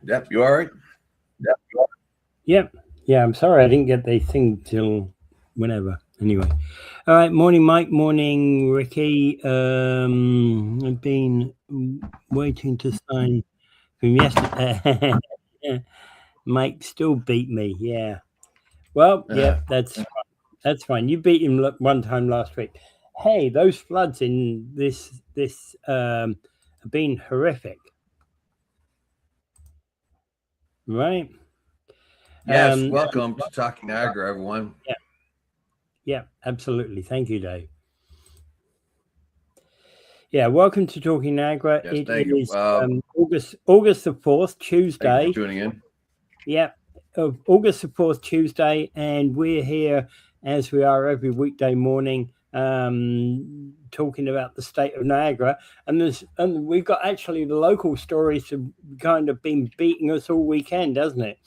Yep, you all right? Yep. Yep. Yeah, I'm sorry I didn't get the thing till whenever. Anyway. All right. Morning, Mike. Morning, Ricky. I've been waiting to sign from yesterday. Mike still beat me. Yeah. Well, yeah, that's fine. You beat him one time last week. Hey, those floods in this have been horrific, right? Yes, welcome to Talking Niagara, everyone. Yeah, yeah, absolutely. Thank you, Dave. Yeah, welcome to Talking Niagara. Yes, It thank you. is August the 4th, Thank you Tuesday. for tuning in. Yeah, of August the 4th, Tuesday, and we're here as we are every weekday morning, talking about the state of Niagara. And we've got actually the local stories have kind of been beating us all weekend, hasn't it?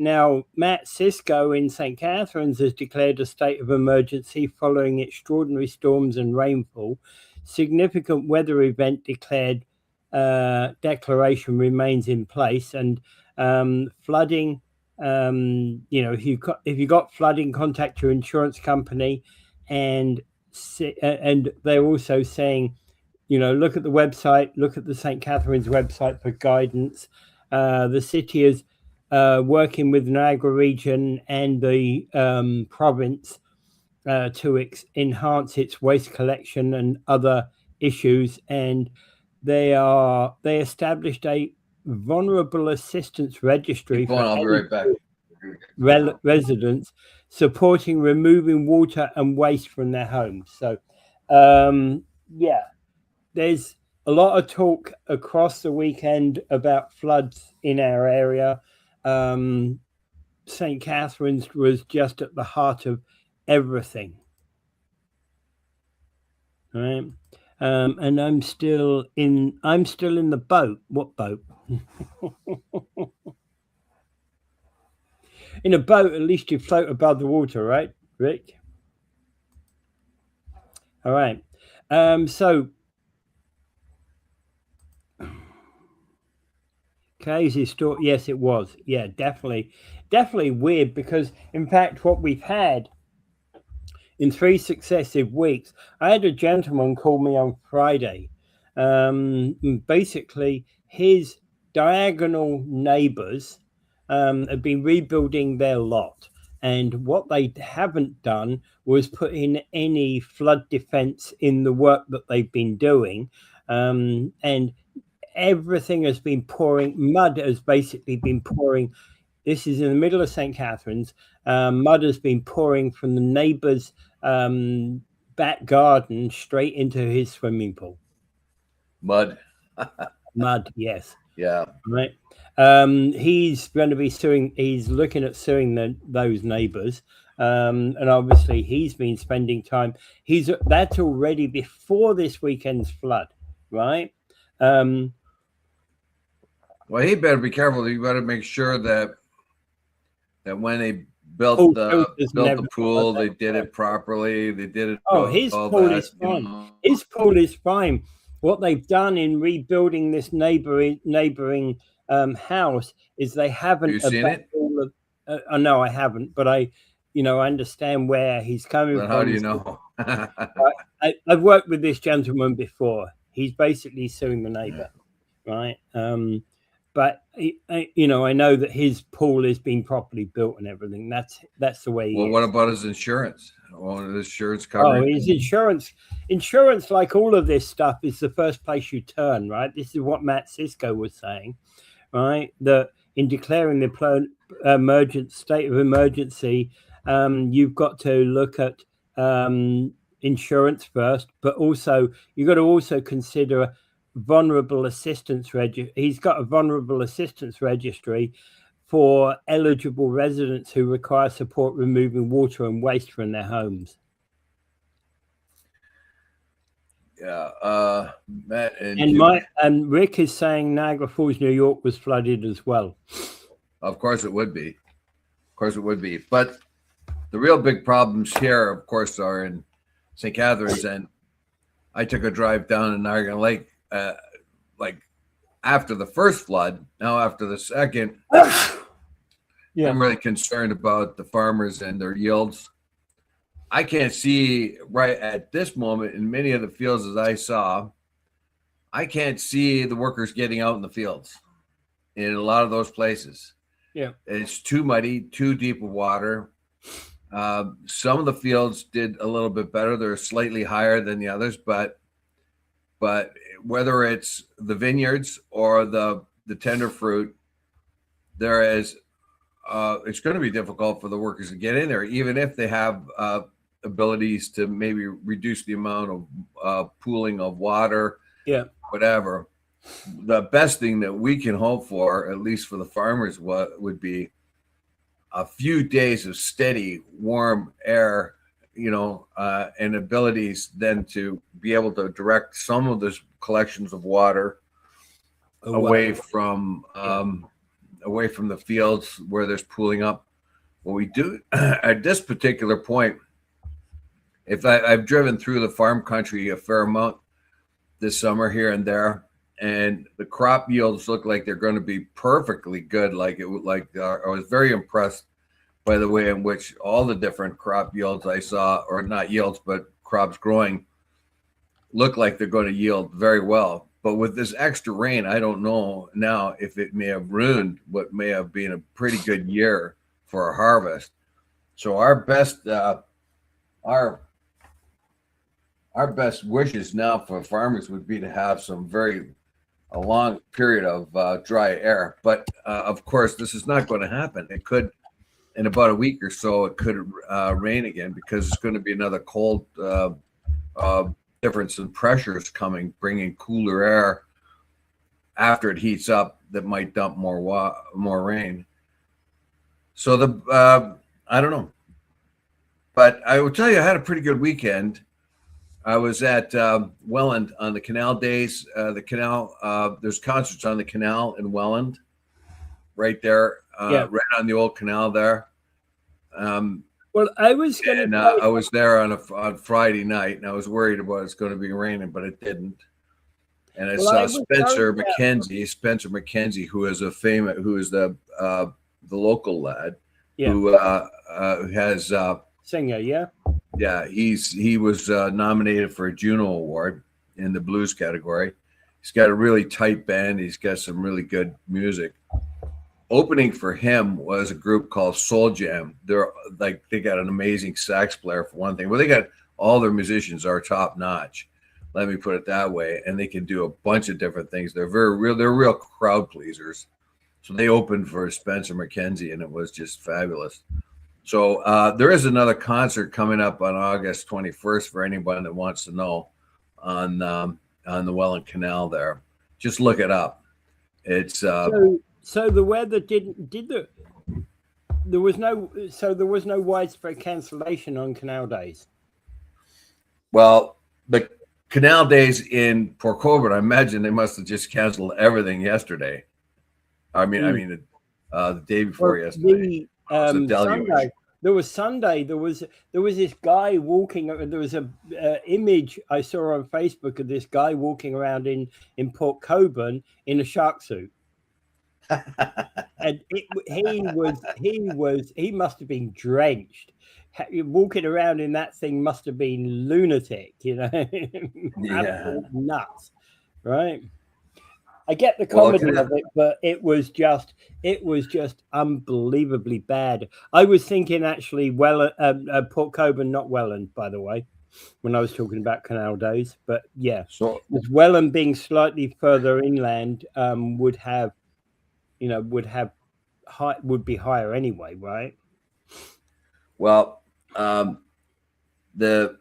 Now, Matt Cisco in St. Catharines has declared a state of emergency following extraordinary storms and rainfall. Significant weather event declared declaration remains in place, and flooding. If you got flooding, contact your insurance company, and they're also saying, look at the website, look at the St. Catharines website for guidance. The city is working with Niagara region and the province to enhance its waste collection and other issues, and they established a vulnerable assistance registry Keep going, for I'll be right back. residents supporting removing water and waste from their homes. So, yeah, there's a lot of talk across the weekend about floods in our area. St. Catharines was just at the heart of everything. Right. And I'm still in the boat. What boat? In a boat, at least you float above the water, right, Rick? All right. So Casey store, yes, it was. Yeah, definitely weird, because in fact what we've had in 3 successive weeks, I had a gentleman call me on Friday. Basically, his diagonal neighbours have been rebuilding their lot. And what they haven't done was put in any flood defence in the work that they've been doing. And everything has been pouring. Mud has basically been pouring. This is in the middle of St. Catharines. Mud has been pouring from the neighbour's back garden straight into his swimming pool. Mud. Mud, yes. Yeah. Right. He's going to be suing. He's looking at suing those neighbours, and obviously he's been spending time. That's already before this weekend's flood, right? Well, he better be careful. He better make sure that when they built the pool, they did it properly. They did it. Oh, his pool is fine. His pool is fine. What they've done in rebuilding this neighboring house is they haven't. You seen it? No, I haven't, but I understand where he's coming from. How do you know? I've worked with this gentleman before. He's basically suing the neighbor, right? But I know that his pool is being properly built and everything. That's the way. Well, what about his insurance? His insurance coverage? Oh, his insurance, like all of this stuff, is the first place you turn, right? This is what Matt Cisco was saying, right? That in declaring the state of emergency, you've got to look at insurance first, but also you've got to also consider vulnerable assistance registry. He's got a vulnerable assistance registry for eligible residents who require support removing water and waste from their homes. Yeah, Matt and Rick is saying Niagara Falls, New York was flooded as well. Of course it would be. But the real big problems here, of course, are in St. Catharines, and I took a drive down in Niagara Lake like after the first flood. Now after the second, Yeah. I'm really concerned about the farmers and their yields. I can't see right at this moment in many of the fields as I saw, I can't see the workers getting out in the fields in a lot of those places. Yeah. It's too muddy, too deep of water. Some of the fields did a little bit better. They're slightly higher than the others, but whether it's the vineyards or the tender fruit, there is it's going to be difficult for the workers to get in there, even if they have abilities to maybe reduce the amount of pooling of water, whatever. The best thing that we can hope for, at least for the farmers, would be a few days of steady, warm air, and abilities then to be able to direct some of those collections of water away from the fields where there's pooling up. What we do at this particular point, if I've driven through the farm country a fair amount this summer here and there, and the crop yields look like they're going to be perfectly good. I was very impressed by the way in which all the different crop yields I saw, or not yields, but crops growing, look like they're going to yield very well. But with this extra rain, I don't know now if it may have ruined what may have been a pretty good year for a harvest. So our best wishes now for farmers would be to have a long period of dry air. But of course, this is not going to happen. It could, in about a week or so, it could rain again, because it's going to be another cold difference in pressures coming, bringing cooler air after it heats up that might dump more rain. So I don't know, but I will tell you, I had a pretty good weekend. I was at Welland on the Canal Days. There's concerts on the canal in Welland, right there, right on the old canal there. Well, I was going to. I was there on Friday night, and I was worried about it's going to be raining, but it didn't. And I saw Spencer McKenzie, who is the local lad, who has singer, yeah, he was nominated for a Juno Award in the blues category. He's got a really tight band. He's got some really good music. Opening for him was a group called Soul Jam. They got an amazing sax player for one thing. Well, they got all their musicians are top notch. Let me put it that way. And they can do a bunch of different things. They're They're real crowd pleasers. So they opened for Spencer McKenzie, and it was just fabulous. So there is another concert coming up on August 21st for anyone that wants to know, on the Welland Canal there. Just look it up. It's so the weather there was no widespread cancellation on Canal Days. Well, the Canal Days in Port Colborne, I imagine they must have just canceled everything yesterday. I mean, the day before yesterday. Sunday. There was this guy walking. There was a image I saw on Facebook of this guy walking around in Port Colborne in a shark suit, and he must have been drenched. Walking around in that thing must have been lunatic, nuts, right? I get the comedy of it, but it was just unbelievably bad. I was thinking actually, Port Colborne, not Welland, by the way, when I was talking about Canal Days. But yeah, so Welland being slightly further inland would be higher anyway, right? Well, the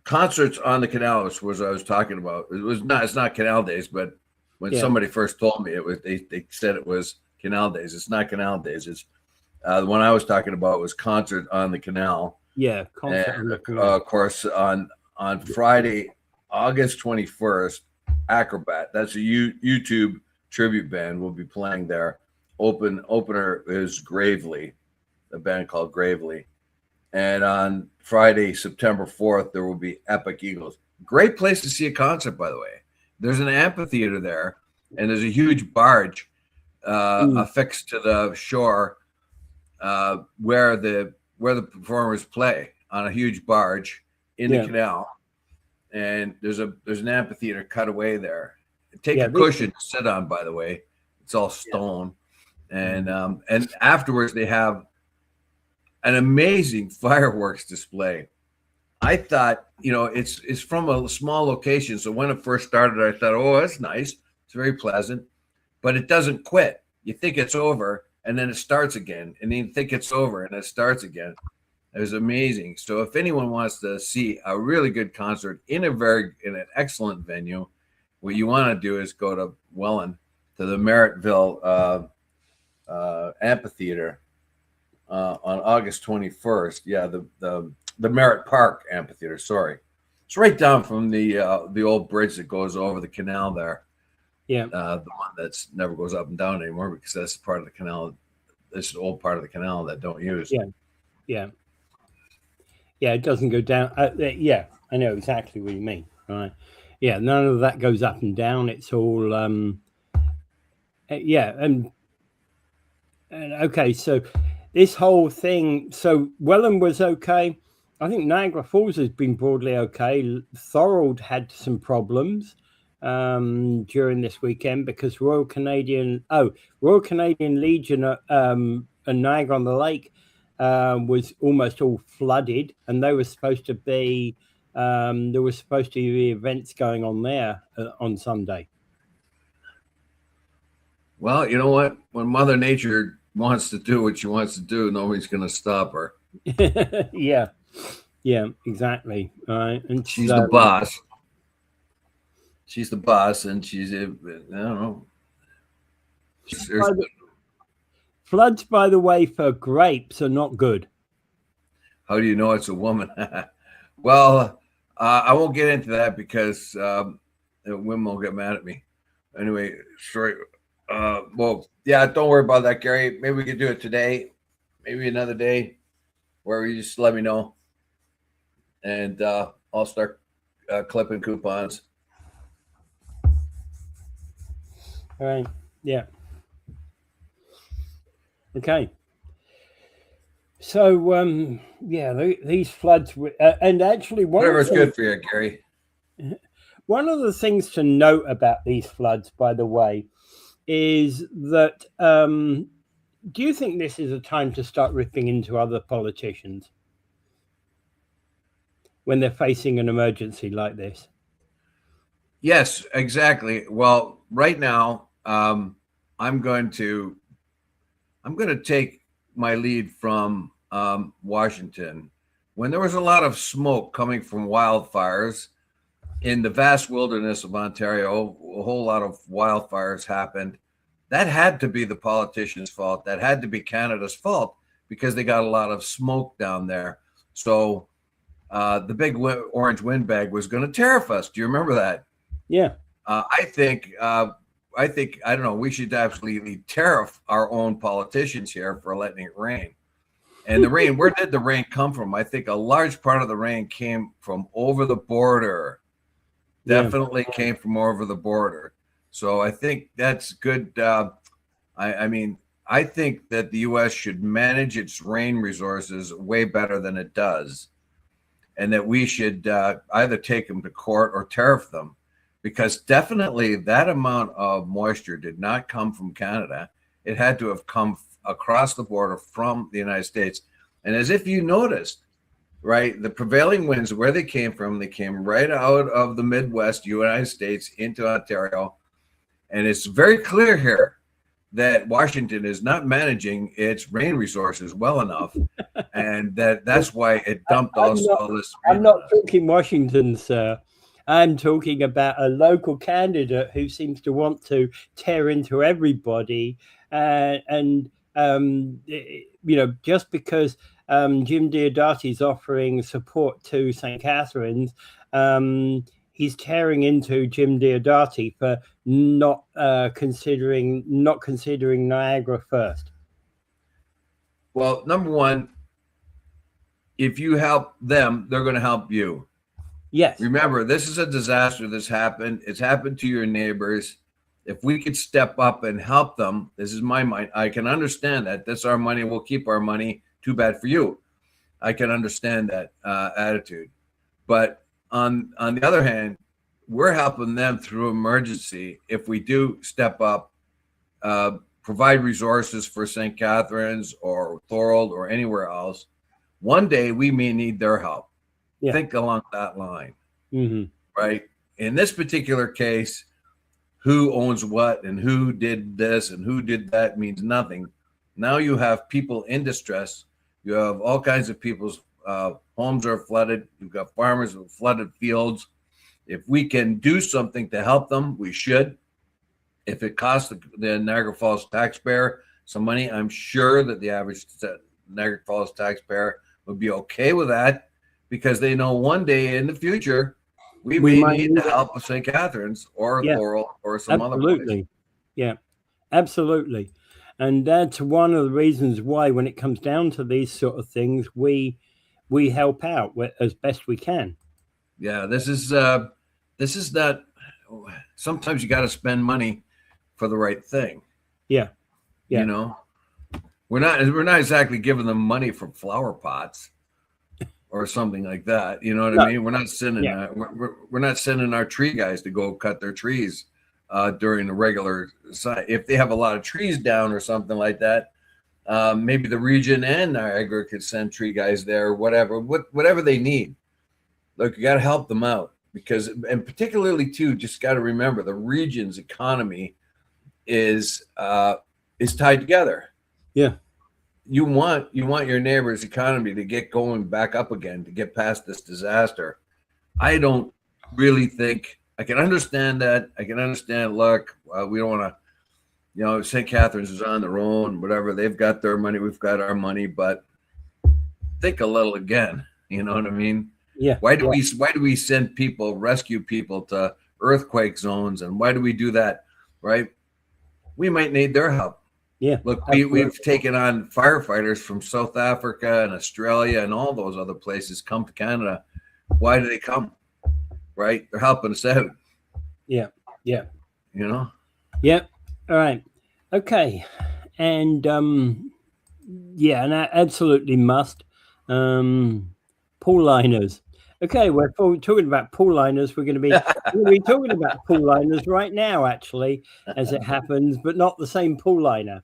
concerts on the canal was what I was talking about. It's not Canal Days, but when somebody first told me they said it was Canal Days. It's not Canal Days. It's the one I was talking about was Concert on the Canal. Yeah, concert on the canal. Of course, on Friday, August 21st, Acrobat. That's a YouTube tribute band will be playing there. Opener is Gravely, a band called Gravely. And on Friday, September 4th, there will be Epic Eagles. Great place to see a concert, by the way. There's an amphitheater there and there's a huge barge affixed to the shore where the performers play on a huge barge in the canal, and there's an amphitheater cut away there. Take a cushion to sit on, by the way. It's all stone, and afterwards they have an amazing fireworks display. I thought, it's from a small location, so when it first started, I thought, oh, that's nice. It's very pleasant, but it doesn't quit. You think it's over, and then it starts again, and then you think it's over, and it starts again. It was amazing. So if anyone wants to see a really good concert in an excellent venue, what you want to do is go to Welland, to the Merrittville Amphitheater on August 21st. Yeah, the Merritt Park Amphitheater. Sorry, it's right down from the old bridge that goes over the canal there. Yeah, the one that's never goes up and down anymore because that's part of the canal. This is the old part of the canal that don't use. Yeah. It doesn't go down. Yeah, I know exactly what you mean. Right. Yeah, none of that goes up and down. It's all and okay. So this whole thing. So Welland was okay. I think Niagara Falls has been broadly okay. Thorold had some problems during this weekend because Royal Canadian Legion and Niagara on the Lake was almost all flooded, and they were supposed to be there was supposed to be events going on there on Sunday. Well, you know what? When Mother Nature wants to do what she wants to do, nobody's going to stop her. Yeah, exactly. And she's the boss. She's the boss, and I don't know. Floods, by the way, for grapes are not good. How do you know it's a woman? Well, I won't get into that because women will get mad at me. Anyway, sorry. Well, yeah, don't worry about that, Gary. Maybe we could do it today, maybe another day, where you just let me know, and I'll start clipping coupons. All right. Yeah. Okay. So, these floods, and actually, whatever's good for you, Gary. One of the things to note about these floods, by the way, is that do you think this is a time to start ripping into other politicians when they're facing an emergency like this? Yes, exactly. Well, right now, I'm going to take my lead from Washington. When there was a lot of smoke coming from wildfires in the vast wilderness of Ontario, a whole lot of wildfires happened. That had to be the politicians' fault. That had to be Canada's fault because they got a lot of smoke down there. So the big orange windbag was going to tariff us. Do you remember that? Yeah. I think, I don't know, we should absolutely tariff our own politicians here for letting it rain. And the rain, where did the rain come from? I think a large part of the rain came from over the border. Definitely came from over the border. So I think that's good. I mean, I think that the U.S. should manage its rain resources way better than it does. And that we should either take them to court or tariff them. Because definitely that amount of moisture did not come from Canada. It had to have come across the border from the United States. And as if you noticed, right, the prevailing winds, where they came right out of the Midwest United States into Ontario. And it's very clear here that Washington is not managing its rain resources well enough. And that's why it dumped all this rain. I'm not talking Washington, sir. I'm talking about a local candidate who seems to want to tear into everybody. And just because Jim Diodati is offering support to St. Catharines, he's tearing into Jim Diodati for not considering Niagara first. Well, number one, if you help them, they're going to help you. Yes. Remember, this is a disaster that's happened. It's happened to your neighbors. if we could step up and help them, this is my mind. I can understand that. That's our money. We'll keep our money. Too bad for you. I can understand that attitude. But on the other hand, we're helping them through emergency. If we do step up, provide resources for St. Catharines or Thorold or anywhere else, one day we may need their help. Yeah. Think along that line, right? In this particular case, who owns what and who did this and who did that means nothing. Now you have people in distress. You have all kinds of people's homes are flooded. You've got farmers with flooded fields. If we can do something to help them, we should. If it costs the Niagara Falls taxpayer some money, I'm sure that the average Niagara Falls taxpayer would be okay with that, because they know one day in the future we may need the help of St. Catharines or Thorold or some other place. Yeah, absolutely. And that's one of the reasons why, when it comes down to these sort of things, we help out as best we can. Yeah, this is not. Sometimes you got to spend money for the right thing. Yeah. You know, we're not exactly giving them money for flower pots or something like that. You know what I mean? We're not sending we're not sending our tree guys to go cut their trees during the regular site. If they have a lot of trees down or something like that, maybe the region and Niagara could send tree guys there, whatever they need. Look, you got to help them out, because, and particularly too, just got to remember the region's economy is tied together. Yeah. You want your neighbor's economy to get going back up again, to get past this disaster. I don't really think, I can understand that. I can understand, look, we don't want to, St. Catharines is on their own, whatever. They've got their money, we've got our money, but think a little again. You know what I mean? Yeah. Why do we send people, rescue people to earthquake zones, and why do we do that? Right? We might need their help. Yeah. Look, we've taken on firefighters from South Africa and Australia and all those other places come to Canada. Why do they come? Right? They're helping us out. Yeah. Yeah. You know? Yep. All right. Okay. And and I absolutely must. Pool liners. Okay, we're talking about pool liners. We're going to be talking about pool liners right now, actually, as it happens, but not the same pool liner.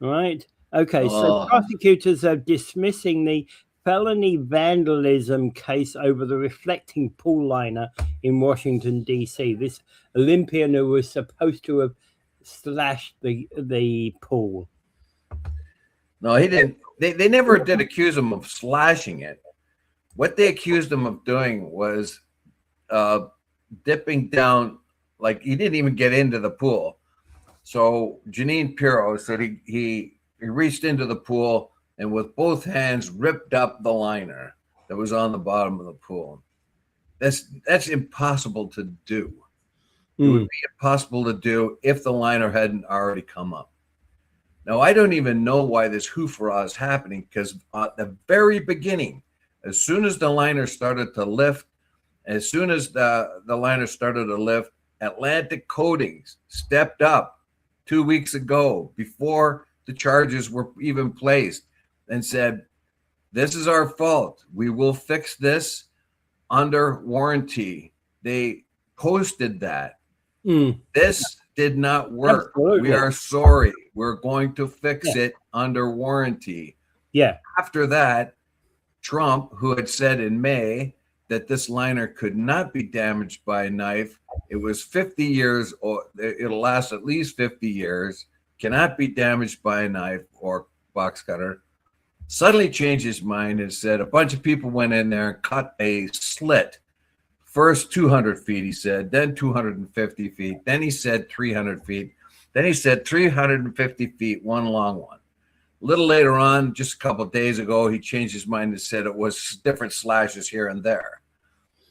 All right. Okay. So prosecutors are dismissing the felony vandalism case over the reflecting pool liner in Washington, D.C. This Olympian who was supposed to have slashed the pool. No, he didn't. They never did accuse him of slashing it. What they accused him of doing was dipping down, like he didn't even get into the pool. So Janine Pirro said he reached into the pool and with both hands ripped up the liner that was on the bottom of the pool. That's impossible to do. It would be impossible to do if the liner hadn't already come up. Now, I don't even know why this hoofra is happening, because at the very beginning, as soon as the liner started to lift, Atlantic Coatings stepped up 2 weeks ago, before the charges were even placed, and said, this is our fault. We will fix this under warranty. They posted that. This did not work. Absolutely. We are sorry. We're going to fix it under warranty. Yeah. After that, Trump, who had said in May that this liner could not be damaged by a knife, it was 50 years, or it'll last at least 50 years, cannot be damaged by a knife or box cutter, suddenly changed his mind and said a bunch of people went in there and cut a slit. First 200 feet, he said, then 250 feet. Then he said 300 feet. Then he said 350 feet, one long one. A little later on, just a couple of days ago, he changed his mind and said it was different slashes here and there.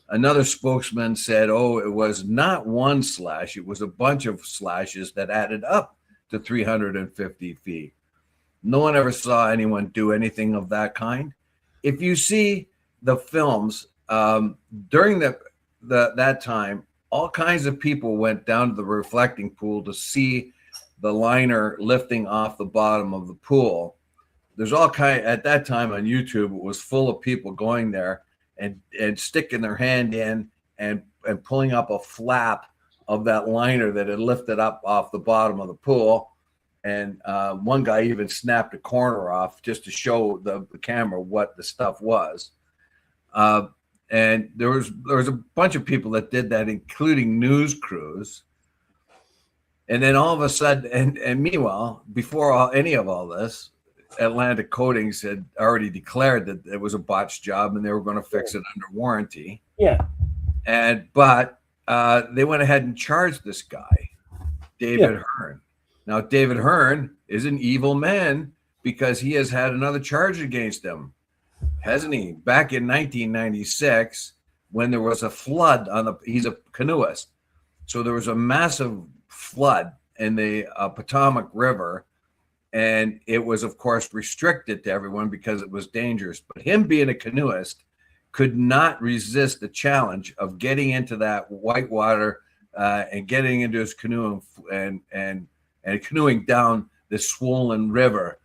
Another spokesman said, it was not one slash. It was a bunch of slashes that added up to 350 feet. No one ever saw anyone do anything of that kind. If you see the films during that time, all kinds of people went down to the reflecting pool to see the liner lifting off the bottom of the pool. There's all kind at that time on YouTube, it was full of people going there and sticking their hand in and pulling up a flap of that liner that had lifted up off the bottom of the pool. And one guy even snapped a corner off just to show the camera what the stuff was. And there was a bunch of people that did that, including news crews. And then all of a sudden, and meanwhile, before any of all this, Atlantic Coatings had already declared that it was a botched job and they were going to fix it under warranty. Yeah. But they went ahead and charged this guy, David Hearn. Now, David Hearn is an evil man because he has had another charge against him, hasn't he? Back in 1996, when there was a flood he's a canoeist. So there was a massive flood in the Potomac River, and it was, of course, restricted to everyone because it was dangerous. But him being a canoeist could not resist the challenge of getting into that white water and getting into his canoe and canoeing down this swollen river.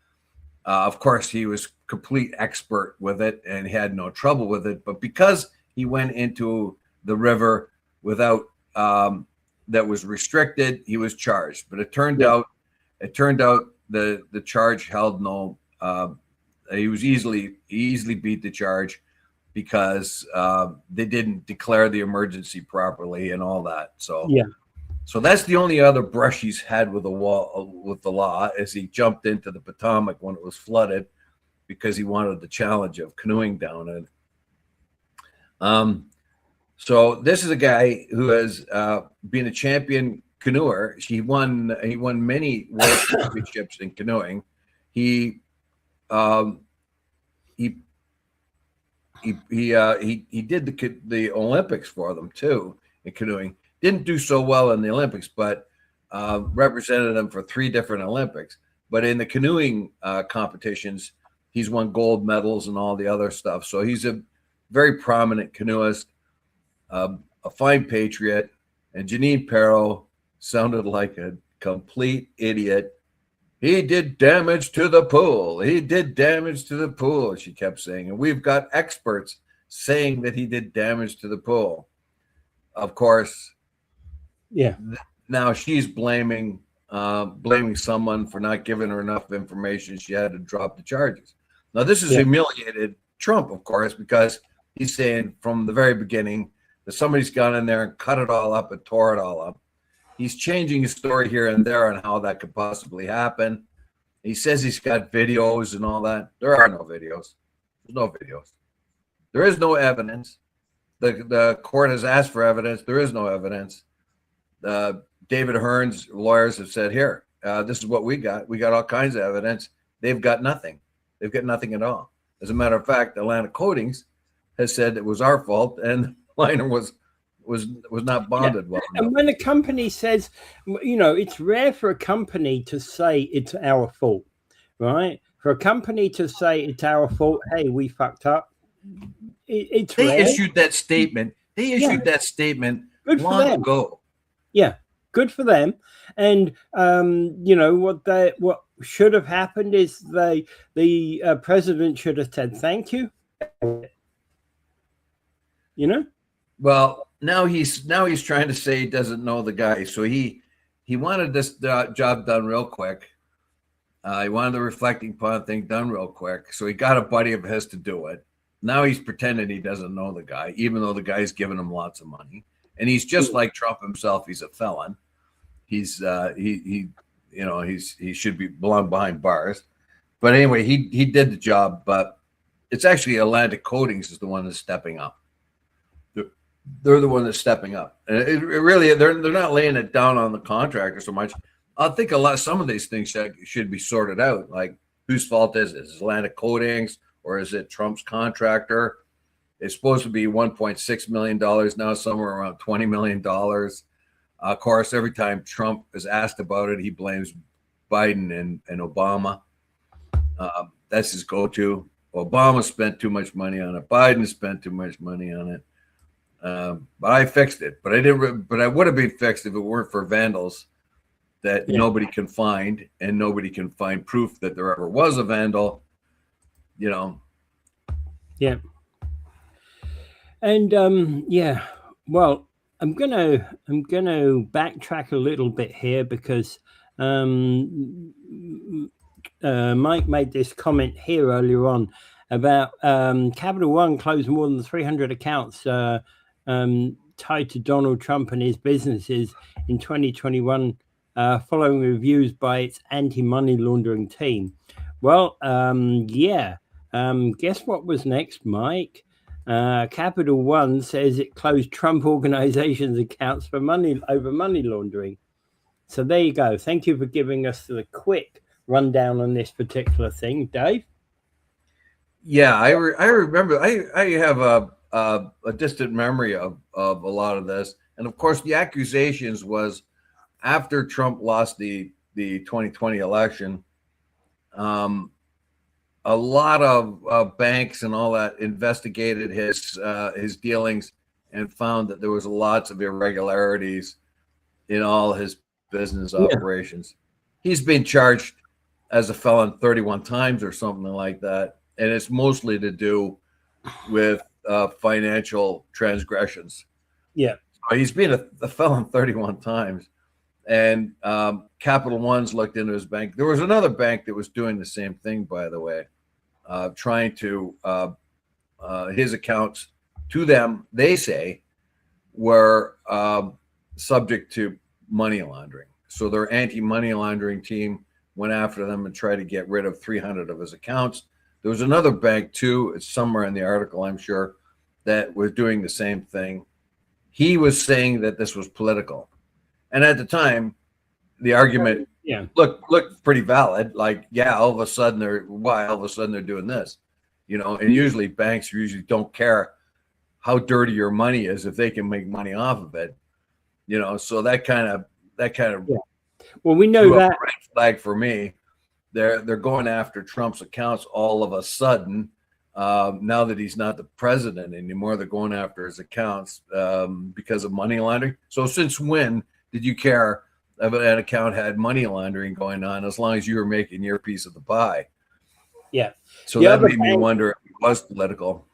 Of course, he was complete expert with it and had no trouble with it. But because he went into the river without that was restricted, he was charged. But it turned out the charge held no. He easily beat the charge because they didn't declare the emergency properly and all that. So yeah. So that's the only other brush he's had with the law, as he jumped into the Potomac when it was flooded because he wanted the challenge of canoeing down it. So this is a guy who has been a champion canoeer. He won many world championships in canoeing. He did the Olympics for them too in canoeing. Didn't do so well in the Olympics, but represented them for 3 different Olympics. But in the canoeing competitions, he's won gold medals and all the other stuff. So he's a very prominent canoeist, a fine patriot. And Janine Perreault sounded like a complete idiot. He did damage to the pool. He did damage to the pool, she kept saying. And we've got experts saying that he did damage to the pool. Of course, yeah. Now she's blaming someone for not giving her enough information. She had to drop the charges. Now this has humiliated Trump, of course, because he's saying from the very beginning that somebody's gone in there and cut it all up and tore it all up. He's changing his story here and there on how that could possibly happen. He says he's got videos and all that. There are no videos. There's no videos. There is no evidence. The court has asked for evidence. There is no evidence. David Hearn's lawyers have said, here, this is what we got. We got all kinds of evidence. They've got nothing. They've got nothing at all. As a matter of fact, Atlantic Coatings has said it was our fault and the liner was not bonded well enough. And when a company says, it's rare for a company to say it's our fault, right? For a company to say it's our fault, hey, we fucked up. It's they rare. issued that statement. They issued that statement long ago. Yeah, good for them. And what should have happened is the president should have said thank you. Well, now he's trying to say he doesn't know the guy. So he wanted this job done real quick. He wanted the reflecting pond thing done real quick. So he got a buddy of his to do it. Now he's pretending he doesn't know the guy, even though the guy's giving him lots of money. And he's just like Trump himself. He's a felon. He's he should belong behind bars. But anyway, he did the job. But it's actually Atlantic Coatings is the one that's stepping up. They're the one that's stepping up. And it really, they're not laying it down on the contractor so much. I think some of these things should be sorted out. Like, whose fault is it? Is it Atlantic Coatings or is it Trump's contractor? It's supposed to be $1.6 million now, somewhere around $20 million. Of course, every time Trump is asked about it, he blames Biden and Obama. That's his go-to. Obama spent too much money on it. Biden spent too much money on it. But I fixed it. But I didn't. But I would have been fixed if it weren't for vandals that nobody can find, and nobody can find proof that there ever was a vandal. Yeah. And well, I'm gonna backtrack a little bit here because Mike made this comment here earlier on about Capital One closed more than 300 accounts tied to Donald Trump and his businesses in 2021, following reviews by its anti-money laundering team. Well, guess what was next, Mike? Capital One says it closed Trump Organization's accounts for money laundering. So there you go. Thank you for giving us the quick rundown on this particular thing, Dave. Yeah, I remember. I have a distant memory of a lot of this, and of course, the accusations was after Trump lost the 2020 election. A lot of banks and all that investigated his dealings and found that there was lots of irregularities in all his business operations. He's been charged as a felon 31 times or something like that, and it's mostly to do with financial transgressions. Yeah, so he's been a felon 31 times, and Capital One's looked into his bank. There was another bank that was doing the same thing, by the way, trying to his accounts to them, they say, were subject to money laundering. So their anti-money laundering team went after them and tried to get rid of 300 of his accounts. There was another bank too, it's somewhere in the article, I'm sure, that was doing the same thing. He was saying that this was political. And at the time, the argument looked pretty valid. Like, all of a sudden they're doing this, and usually banks don't care how dirty your money is if they can make money off of it, so that kind of well, we know that red flag for me. They're going after Trump's accounts all of a sudden. Now that he's not the president anymore, they're going after his accounts because of money laundering. So since when did you care if an account had money laundering going on, as long as you were making your piece of the pie? Yeah. So that made me wonder if it was political.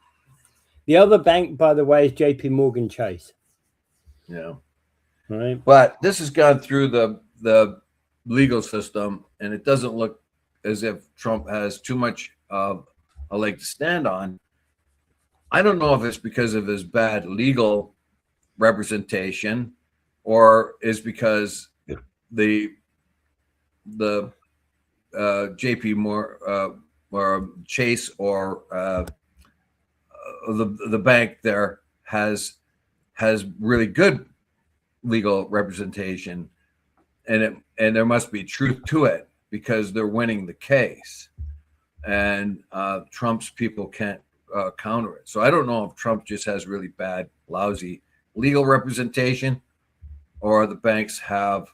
The other bank, by the way, is JP Morgan Chase. Yeah. Right. But this has gone through the legal system, and it doesn't look as if Trump has too much of a leg to stand on. I don't know if it's because of his bad legal representation, or is because the JP Morgan or Chase or the bank there has really good legal representation, and there must be truth to it because they're winning the case, and Trump's people can't counter it. So I don't know if Trump just has really bad, lousy legal representation, or the banks have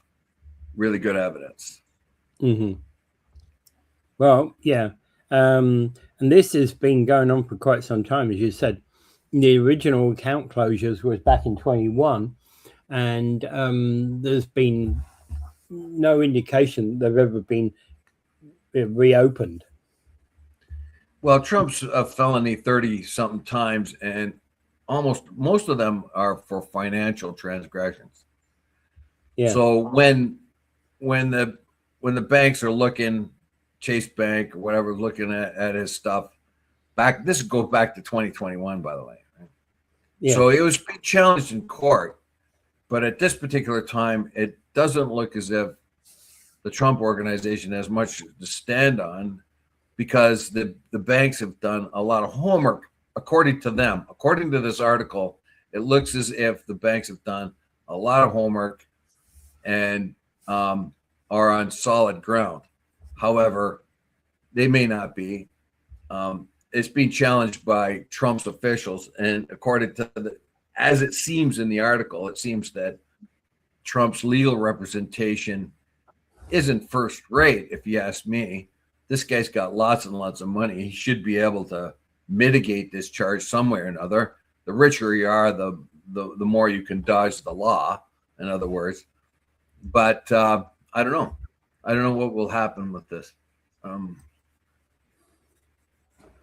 really good evidence. Mm-hmm. Well, yeah. And this has been going on for quite some time, as you said. The original account closures was back in 21, and there's been no indication they've ever been reopened. Well, Trump's a felony 30-something times, and most of them are for financial transgressions. Yeah. So when the banks are looking, Chase Bank or whatever, looking at his stuff, this goes back to 2021, by the way. Right? Yeah. So it was challenged in court, but at this particular time, it doesn't look as if the Trump organization has much to stand on, because the banks have done a lot of homework, according to them. According to this article, it looks as if the banks have done a lot of homework and are on solid ground. However, they may not be. It's being challenged by Trump's officials, and according to as it seems in the article, it seems that Trump's legal representation isn't first rate, if you ask me. This guy's got lots and lots of money. He should be able to mitigate this charge some way or another. The richer you are, the the more you can dodge the law, in other words. But I don't know. I don't know what will happen with this.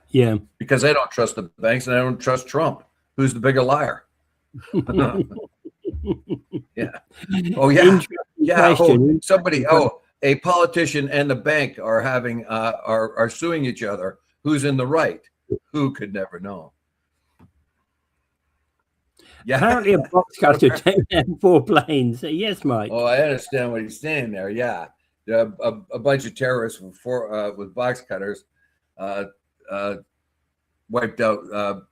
Yeah. Because I don't trust the banks and I don't trust Trump. Who's the bigger liar? Yeah. Oh, yeah. Yeah. Oh, somebody. Oh, a politician and the bank are having are suing each other. Who's in the right? Who could never know? Yeah. Apparently, a box cutter taking down 4 planes. Yes, Mike. Oh, I understand what he's saying there. Yeah, a bunch of terrorists with box cutters wiped out,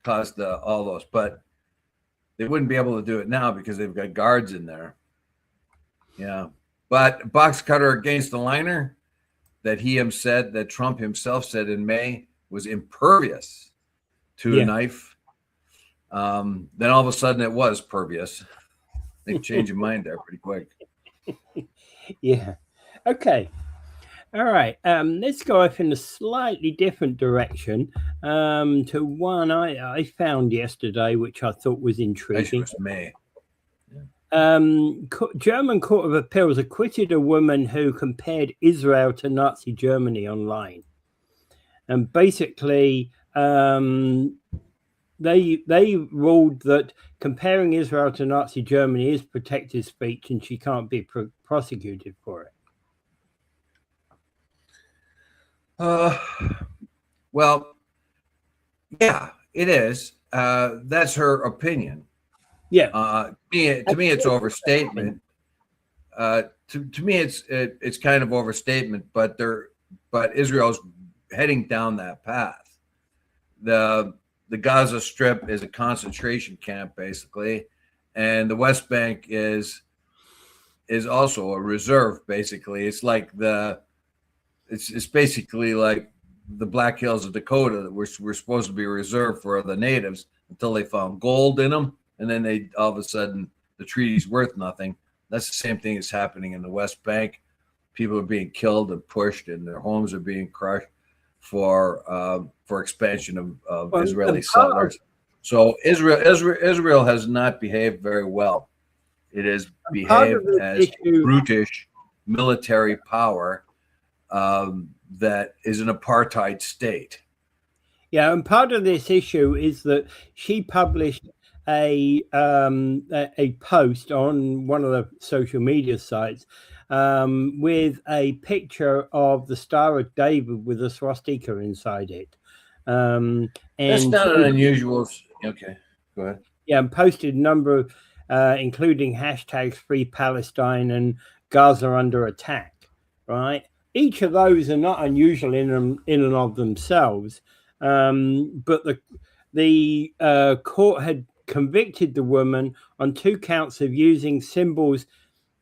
caused all those, but they wouldn't be able to do it now because they've got guards in there. Yeah, but box cutter against the liner that Trump himself said in May was impervious to a knife. Then all of a sudden it was pervious. They changed your mind there pretty quick. Yeah. Okay. All right. Let's go off in a slightly different direction to one I found yesterday, which I thought was intriguing. It was May. German Court of Appeals acquitted a woman who compared Israel to Nazi Germany online, and basically they ruled that comparing Israel to Nazi Germany is protected speech, and she can't be prosecuted for it. Well, yeah, it is. That's her opinion. Yeah. To me, it's overstatement. To me, it's kind of overstatement. But Israel's heading down that path. The Gaza Strip is a concentration camp, basically, and the West Bank is also a reserve. Basically, it's like it's basically like the Black Hills of Dakota that were supposed to be reserved for the natives until they found gold in them, and then all of a sudden the treaty's worth nothing. That's the same thing that's happening in the West Bank. People are being killed and pushed, and their homes are being crushed for expansion of Israeli settlers. So Israel has not behaved very well. It has behaved as brutish military power that is an apartheid state. Yeah, and part of this issue is that she published a post on one of the social media sites with a picture of the Star of David with a swastika inside it. And that's not an unusual. Okay, go ahead. Yeah, and posted a number of, including hashtags Free Palestine and Gaza under attack. Right. Each of those are not unusual in and of themselves, but the court had convicted the woman on 2 counts of using symbols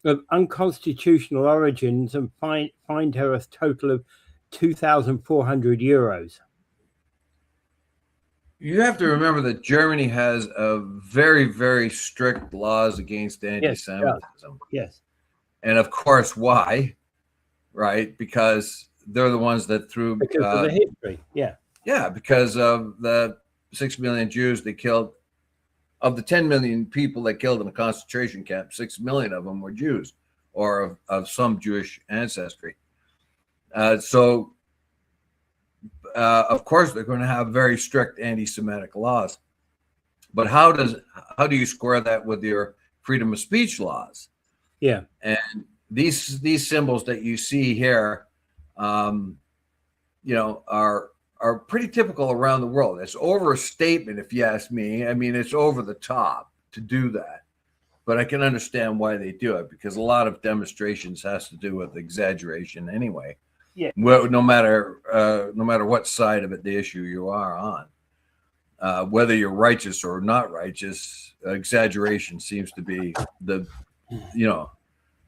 of unconstitutional origins and fined her a total of €2,400. You have to remember that Germany has a very, very strict laws against anti-Semitism. Yes. And of course, why? Right, because they're the ones that threw because of the history. Yeah, because of the 6 million Jews they killed. Of the 10 million people they killed in a concentration camp, 6 million of them were Jews or of some Jewish ancestry. So of course they're going to have very strict anti-Semitic laws. But how do you square that with your freedom of speech laws? Yeah. And these symbols that you see here, are pretty typical around the world. It's overstatement, if you ask me. I mean, it's over the top to do that, but I can understand why they do it because a lot of demonstrations has to do with exaggeration anyway. Yeah. Well, no matter what side of it the issue you are on, whether you're righteous or not righteous, exaggeration seems to be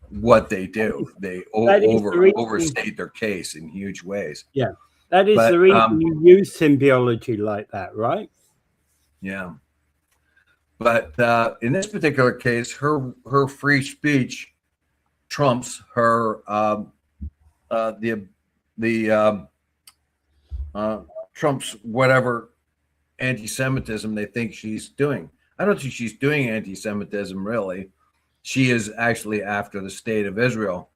what they do. They overstate their case in huge ways. Yeah, that is the reason you use symbiology like that, right? Yeah, but in this particular case, her free speech trumps her trumps whatever anti-Semitism they think she's doing. I don't think she's doing anti-Semitism really. She is actually after the state of Israel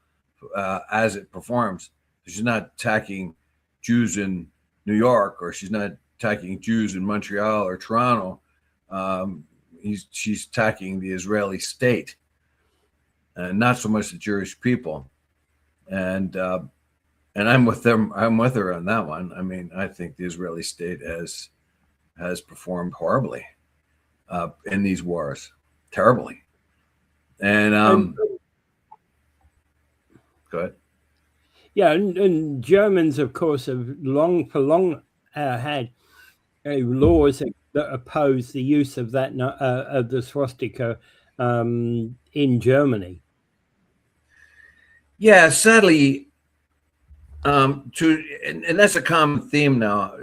as it performs. She's not attacking Jews in New York, or she's not attacking Jews in Montreal or Toronto. She's attacking the Israeli state, and not so much the Jewish people. And I'm with them. I'm with her on that one. I mean, I think the Israeli state has performed horribly in these wars, terribly. And go ahead. Yeah, and Germans, of course, have long had laws that oppose the use of that of the swastika in Germany. Yeah, sadly, and that's a common theme now,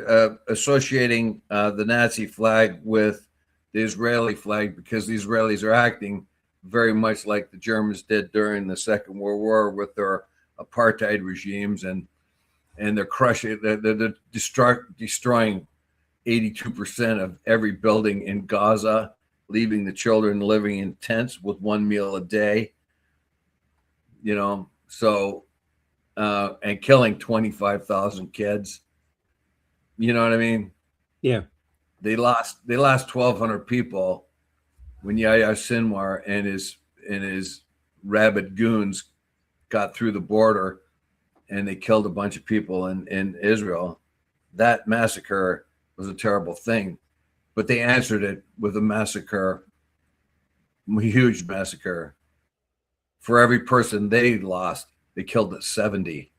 associating the Nazi flag with the Israeli flag, because the Israelis are acting very much like the Germans did during the Second World War with their apartheid regimes, and they're crushing, they're destroying 82% of every building in Gaza, leaving the children living in tents with one meal a day. So and killing 25,000 kids. You know what I mean? Yeah. They lost 1,200 people when Yahya Sinwar and his rabid goons got through the border, and they killed a bunch of people in Israel. That massacre was a terrible thing, but they answered it with a massacre, a huge massacre. For every person they lost, they killed 70.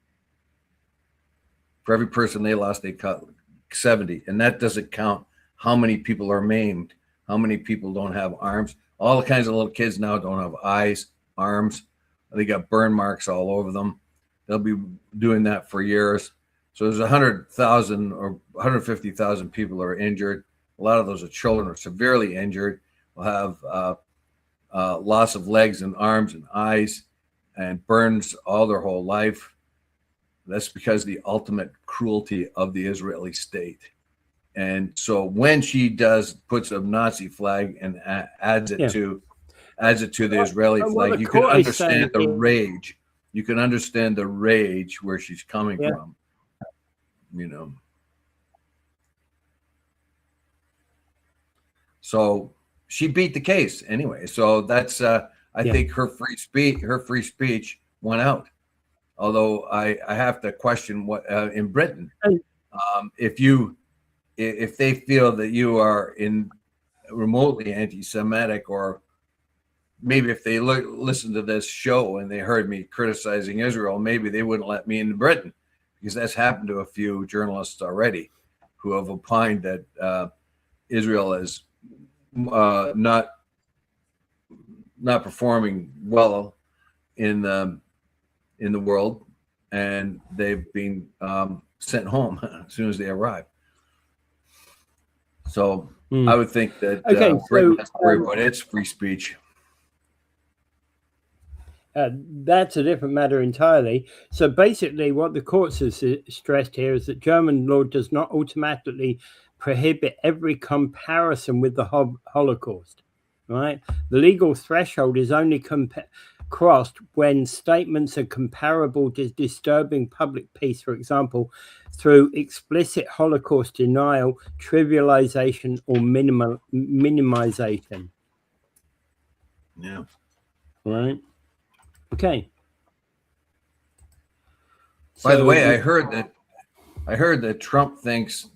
For every person they lost, they cut 70. And that doesn't count how many people are maimed, how many people don't have arms. All kinds of little kids now don't have eyes, arms. They got burn marks all over them. They'll be doing that for years. So there's 100,000 or 150,000 people are injured. A lot of those are children who are severely injured. Will have loss of legs and arms and eyes, and burns all their whole life. That's because of the ultimate cruelty of the Israeli state. And so when she puts a Nazi flag and adds it to the Israeli flag, you can understand the rage. You can understand the rage where she's coming from. So she beat the case anyway. So that's I think her free speech went out. Although I have to question what in Britain, if they feel that you are remotely anti-Semitic, or maybe if they listen to this show and they heard me criticizing Israel, maybe they wouldn't let me into Britain, because that's happened to a few journalists already who have opined that Israel is not performing well in the world, and they've been sent home as soon as they arrive. So I would think that Britain has to worry about its free speech. That's a different matter entirely. So basically what the courts have stressed here is that German law does not automatically prohibit every comparison with the Holocaust, right? The legal threshold is only crossed when statements are comparable to disturbing public peace, for example, through explicit Holocaust denial, trivialization, or minimization. Yeah. Right. Okay. By the way, I heard that Trump thinks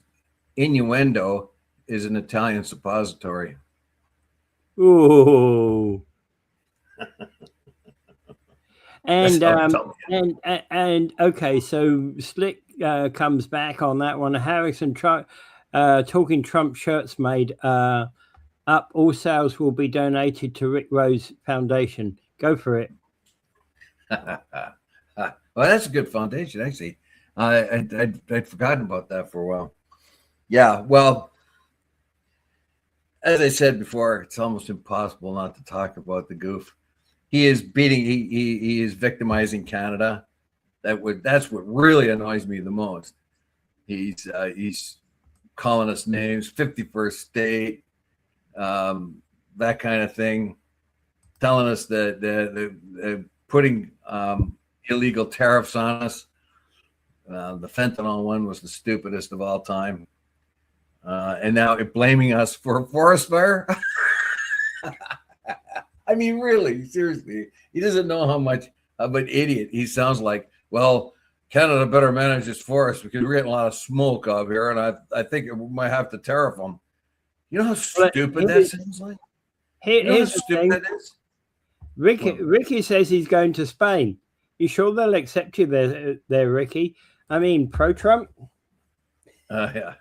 innuendo is an Italian suppository. Ooh. And okay, so Slick comes back on that one. Harrison talking Trump shirts made up. All sales will be donated to Rick Rose Foundation. Go for it. Well, that's a good foundation, actually. I'd forgotten about that for a while. Yeah, well, as I said before, it's almost impossible not to talk about the goof. He is he is victimizing Canada. That's what really annoys me the most. He's calling us names, 51st state, that kind of thing, telling us that they're putting illegal tariffs on us. The fentanyl one was the stupidest of all time. And now blaming us for a forest fire. I mean, really, seriously, he doesn't know how much of an idiot he sounds like. Well, Canada better manage its forests because we're getting a lot of smoke out here, and I think we might have to tariff them. You know how stupid that sounds like? You know how stupid that is? Ricky says he's going to Spain. You sure they'll accept you there, Ricky? I mean, pro-Trump? Yeah.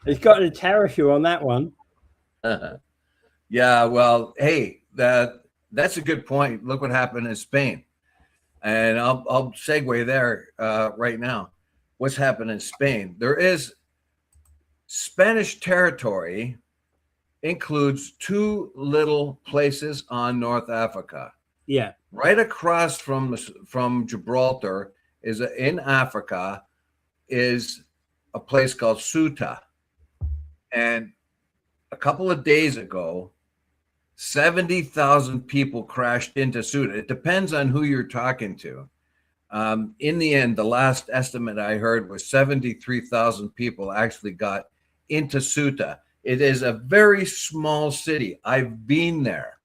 He's got to tariff you on that one. Yeah, well, hey, that's a good point. Look what happened in Spain. And I'll segue there right now. What's happened in Spain? There is Spanish territory includes two little places on North Africa. Yeah. Right across from Gibraltar is in Africa is a place called Ceuta. And a couple of days ago, 70,000 people crashed into Ceuta. It depends on who you're talking to. In the end, the last estimate I heard was 73,000 people actually got into Ceuta. It is a very small city. I've been there.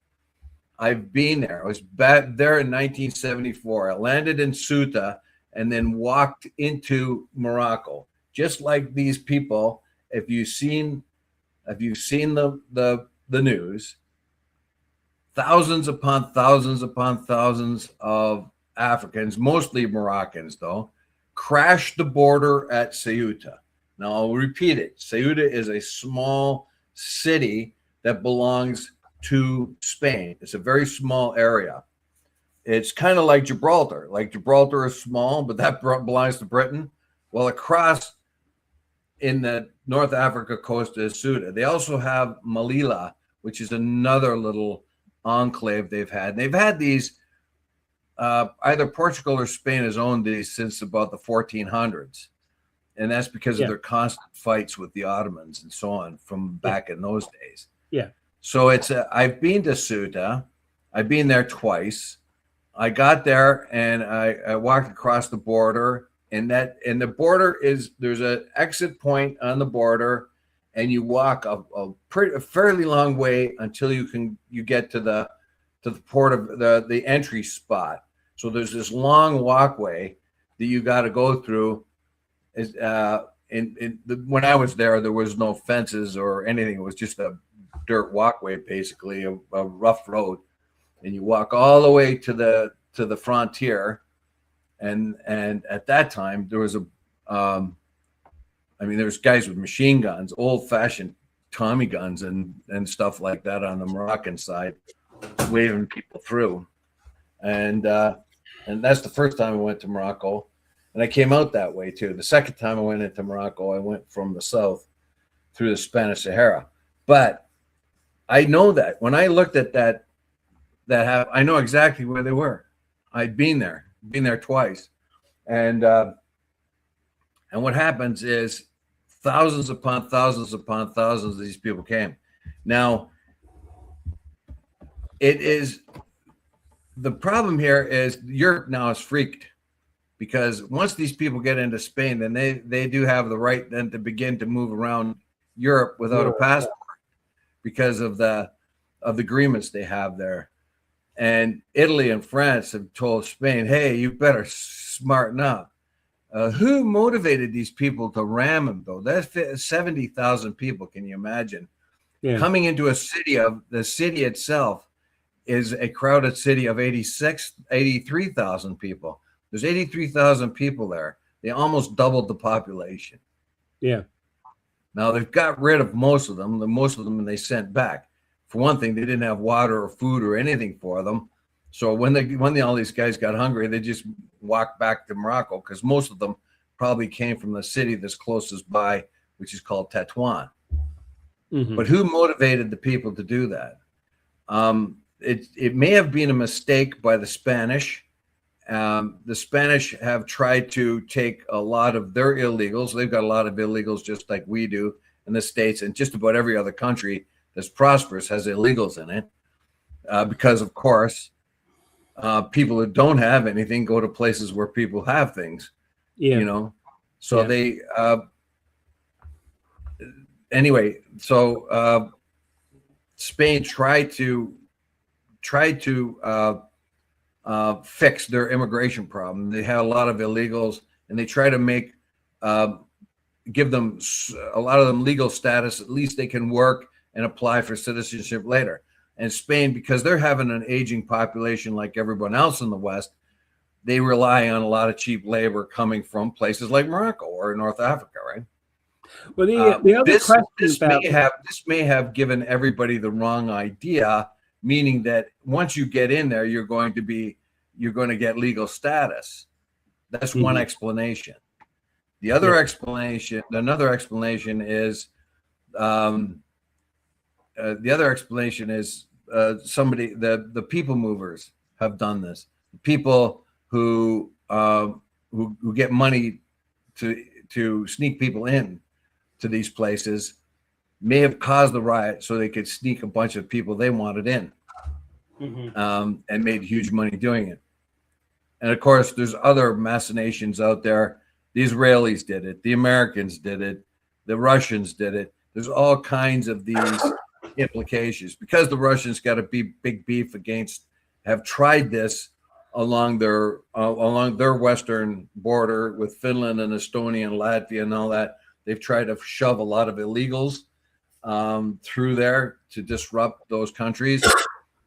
I was back there in 1974. I landed in Ceuta and then walked into Morocco. Just like these people, if you've seen the news, thousands upon thousands of Africans, mostly Moroccans though, crashed the border at Ceuta. Now I'll repeat it. Ceuta is a small city that belongs to Spain. It's a very small area. It's kind of like Gibraltar. Like Gibraltar is small, but that belongs to Britain. Well, across in the North Africa coast is Ceuta. They also have Melilla, which is another little enclave they've had. And they've had these, either Portugal or Spain has owned these since about the 1400s. And that's because of their constant fights with the Ottomans and so on from back in those days. Yeah. So I've been to Ceuta. I've been there twice. I got there and I walked across the border, and the border there's an exit point on the border, and you walk a fairly long way until you get to the port of the entry spot. So there's this long walkway that you got to go through. When I was there was no fences or anything. It was just a dirt walkway, basically a rough road, and you walk all the way to the frontier. And at that time there was there's guys with machine guns, old-fashioned Tommy guns and stuff like that on the Moroccan side, waving people through. And that's the first time I went to Morocco. And I came out that way too. The second time I went into Morocco, I went from the south through the Spanish Sahara. But I know that when I looked at that I know exactly where they were. I'd been there twice. And what happens is thousands upon thousands upon thousands of these people came. Now, the problem here is Europe now is freaked. Because once these people get into Spain, then they do have the right then to begin to move around Europe without a passport because of the agreements they have there. And Italy and France have told Spain, hey, you better smarten up. Who motivated these people to ram them, though? That's 70,000 people. Can you imagine? Yeah. Coming into the city itself is a crowded city of 83,000 people. There's 83,000 people there. They almost doubled the population. Yeah. Now they've got rid of most of them. They sent back. For one thing, they didn't have water or food or anything for them. So when all these guys got hungry, they just walked back to Morocco because most of them probably came from the city that's closest by, which is called Tetuan. Mm-hmm. But who motivated the people to do that? It may have been a mistake by the Spanish. The Spanish have tried to take a lot of their illegals. They've got a lot of illegals just like we do in the States and just about every other country that's prosperous has illegals in it, because of course, people who don't have anything go to places where people have things. Yeah. You know, so they anyway. So Spain tried to fix their immigration problem. They had a lot of illegals, and they try to make give them a lot of them legal status. At least they can work and apply for citizenship later. And Spain, because they're having an aging population like everyone else in the West, they rely on a lot of cheap labor coming from places like Morocco or North Africa, right? Well, the other question this may have given everybody the wrong idea, meaning that once you get in there, you're going to get legal status. That's one explanation. Another explanation is somebody, the people movers have done this. People who get money to sneak people in to these places may have caused the riot so they could sneak a bunch of people they wanted in, and made huge money doing it. And of course, there's other machinations out there. The Israelis did it. The Americans did it. The Russians did it. There's all kinds of these implications because the Russians got a big beef have tried this along their western border with Finland and Estonia and Latvia and all that. They've tried to shove a lot of illegals through there to disrupt those countries.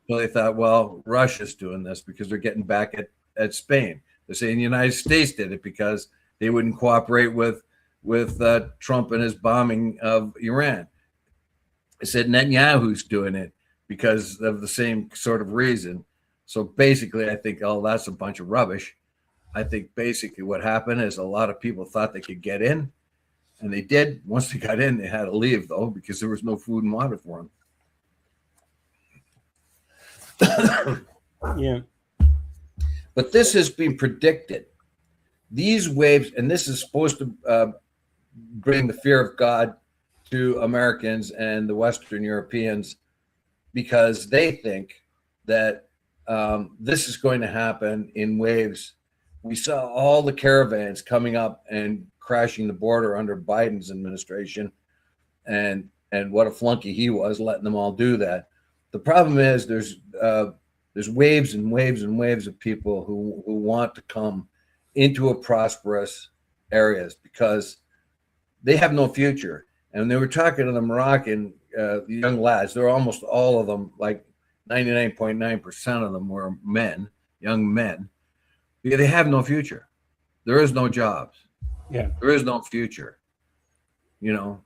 So they thought, well, Russia's doing this because they're getting back at Spain. They're saying the United States did it because they wouldn't cooperate with Trump and his bombing of Iran. They said Netanyahu's doing it because of the same sort of reason. So basically, I think, that's a bunch of rubbish. I think basically what happened is a lot of people thought they could get in, and they did. Once they got in, they had to leave, though, because there was no food and water for them. Yeah. But this has been predicted. These waves, and this is supposed to bring the fear of God to Americans and the Western Europeans, because they think that this is going to happen in waves. We saw all the caravans coming up and crashing the border under Biden's administration, and what a flunky he was letting them all do that. The problem is there's waves and waves and waves of people who want to come into a prosperous areas because they have no future. And they were talking to the Moroccan young lads. They're almost all of them, like 99.9% of them were men, young men. They have no future. There is no jobs. Yeah. There is no future. You know,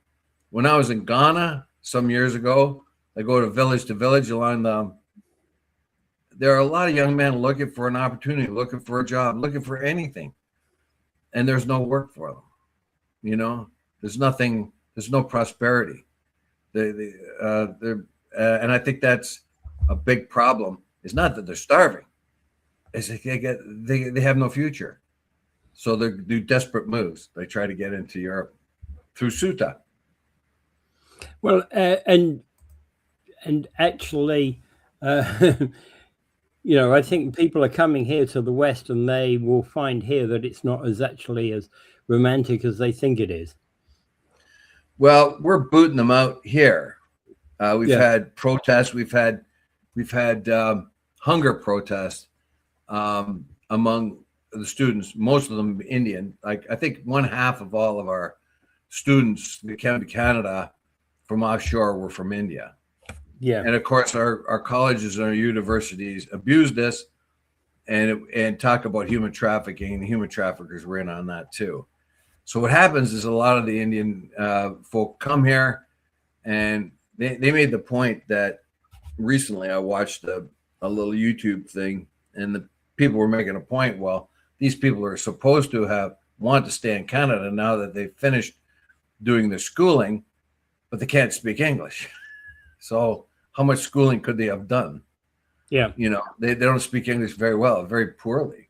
when I was in Ghana some years ago, I go to village along there are a lot of young men looking for an opportunity, looking for a job, looking for anything. And there's no work for them. You know, there's nothing, there's no prosperity. And I think that's a big problem. It's not that they're starving. It's they have no future. So they do desperate moves. They try to get into Europe through Ceuta. Well, and actually, you know, I think people are coming here to the West, and they will find here that it's not as romantic as they think it is. Well, we're booting them out here. We've had protests. We've had hunger protests among the students. Most of them Indian. Like I think 1/2 of all of our students that came to Canada from offshore were from India. Yeah, and of course our colleges and our universities abuse this and talk about human trafficking. The human traffickers were in on that too. So what happens is a lot of the Indian folk come here, and they made the point that recently I watched a little YouTube thing, and the people were making a point. Well, these people are supposed to want to stay in Canada now that they've finished doing their schooling, but they can't speak English. So how much schooling could they have done? Yeah. You know, they don't speak English very well, very poorly.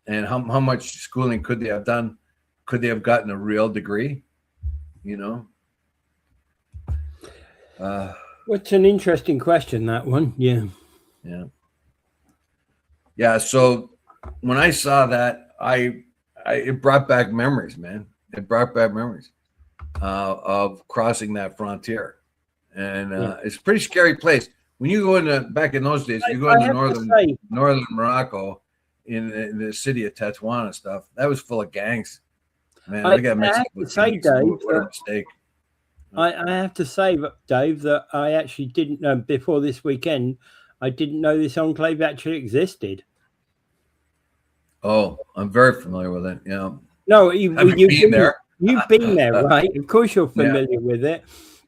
And how much schooling could they have done? Could they have gotten a real degree? You know? What's an interesting question, that one? Yeah. So when I saw that, it brought back memories, man. It brought back memories of crossing that frontier, and it's a pretty scary place. When you go into back in those days, you go into northern Morocco, in the city of Tetuan and stuff. That was full of gangs. Man, look at Mexico. What a mistake. I have to say, Dave, that I actually didn't know before this weekend. I didn't know this enclave actually existed. Oh, I'm very familiar with it. Yeah. No, you've been there. You've been there, right? Of course, you're familiar with it.